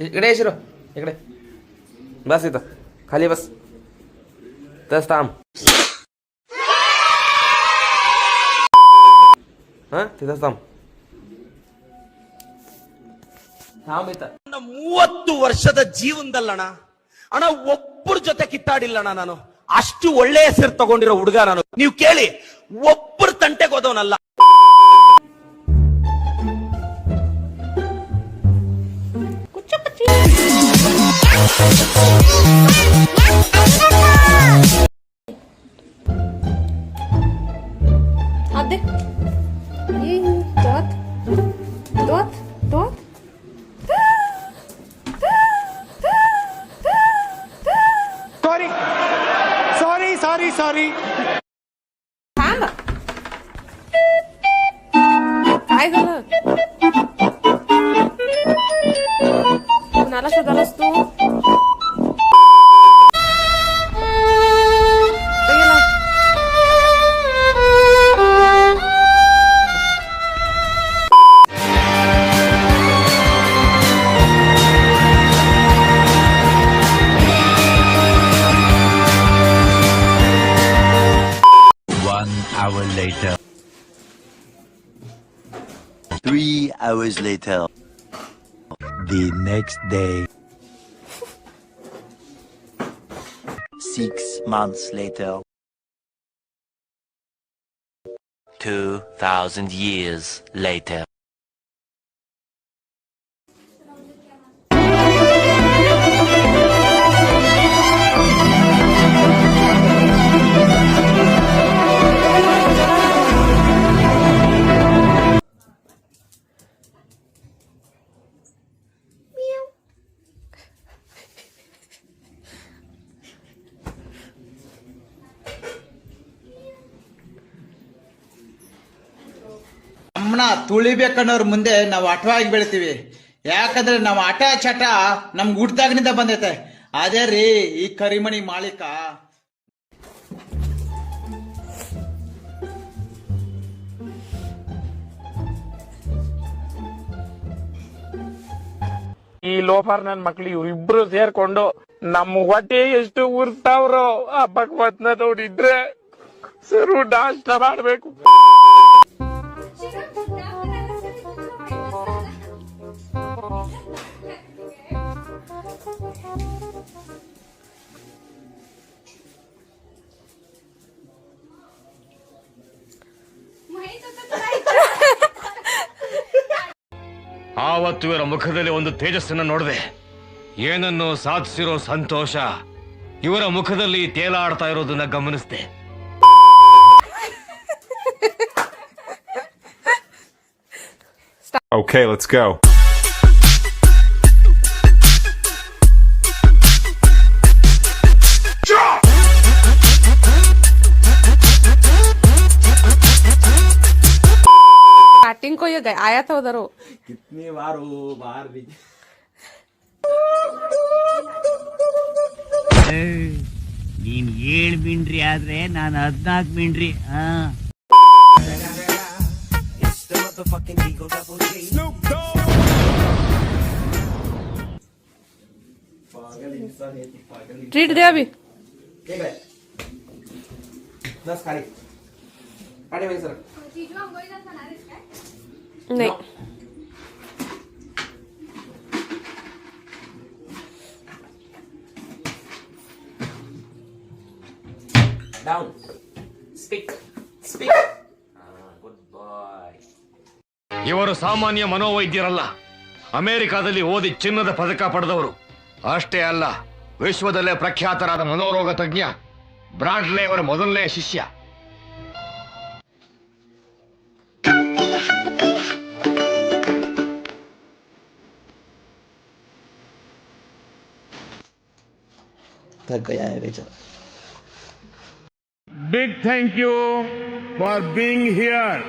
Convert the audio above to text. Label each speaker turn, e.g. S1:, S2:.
S1: इकडे शिरो इकडे बस इथं खाली बस तस थांब हा तिथंच थांब थांब इथं
S2: 30 ವರ್ಷದ ಜೀವನದಲ್ಲಣ್ಣ ಅಣ್ಣ ಒಬ್ಬರ ಜೊತೆ ಕಿತ್ತಾಡಿಲ್ಲಣ್ಣ ನಾನು ಅಷ್ಟು ಒಳ್ಳೆ ಹೆಸರು ತಗೊಂಡಿರೋ ಹುಡುಗ ನಾನು ನೀವು ಕೇಳಿ ಒಬ್ಬರ ತಂಟೆಗೆ ಹೋದವನಲ್ಲ
S3: Hadi. İyi. Dört. Dört. Dört.
S4: Sorry.
S3: Panda. काय झालं कुणाला शोधालास तू गेला
S5: 3 hours later. The next day. 6 months later. 2,000 years later.
S4: ನಮ್ಮನ್ನ ತುಳಿಬೇಕನ್ನೋರ್ ಮುಂದೆ ನಾವು ಆಟವಾಗಿ ಬೆಳಿತೀವಿ. ಯಾಕಂದ್ರೆ ನಾವು ಆಟ ಚಟ ನಮ್ಗೆ ಹುಟ್ದಾಗಿನಿಂದ ಬಂದೈತೆ. ಅದೇ ರೀ ಈ ಕರಿಮಣಿ ಮಾಲೀಕ.
S6: ಈ ಲೋಫರ್ ನನ್ ಮಕ್ಳು ಇವ್ರಿಬ್ರು ಸೇರ್ಕೊಂಡು ನಮ್ಮ ಹೊಟ್ಟೆ ಎಷ್ಟು ಉರ್ತಾವ್ರೋ ಆ ಭಗವತ್ನ ನೋಡಿದ್ರೆ ಸರು ನಾಷ್ಟ ಮಾಡ್ಬೇಕು.
S7: ಆವತ್ತು ಇವರ ಮುಖದಲ್ಲಿ ಒಂದು ತೇಜಸ್ಸನ್ನು ನೋಡಿದೆ. ಏನನ್ನು ಸಾಧಿಸಿರೋ ಸಂತೋಷ ಇವರ ಮುಖದಲ್ಲಿ ತೇಲಾಡ್ತಾ ಇರೋದನ್ನ ಗಮನಿಸಿದೆ.
S8: Okay, let's go.
S3: बैटिंग को ये आया था उधर वो
S4: कितनी बार वो बाहर भी
S9: ನೀನ್ 7 ಮಿಂಡ್ರಿ ಆದ್ರೆ ನಾನು 14 ಮಿಂಡ್ರಿ.
S3: ट्रीट दे अभी
S1: बस खाली पाणी वही सर
S3: नहीं
S1: down speak good boy.
S7: ಇವರು ಸಾಮಾನ್ಯ ಮನೋವೈದ್ಯರಲ್ಲ. ಅಮೆರಿಕಾದಲ್ಲಿ ಓದಿ ಚಿನ್ನದ ಪದಕ ಪಡೆದವರು. ಅಷ್ಟೇ ಅಲ್ಲ, ವಿಶ್ವದಲ್ಲೇ ಪ್ರಖ್ಯಾತರಾದ ಮನೋರೋಗ ತಜ್ಞ ಬ್ರಾಡ್ಲೆ ಅವರ ಮೊದಲನೇ ಶಿಷ್ಯ.
S6: Big thank you for being here.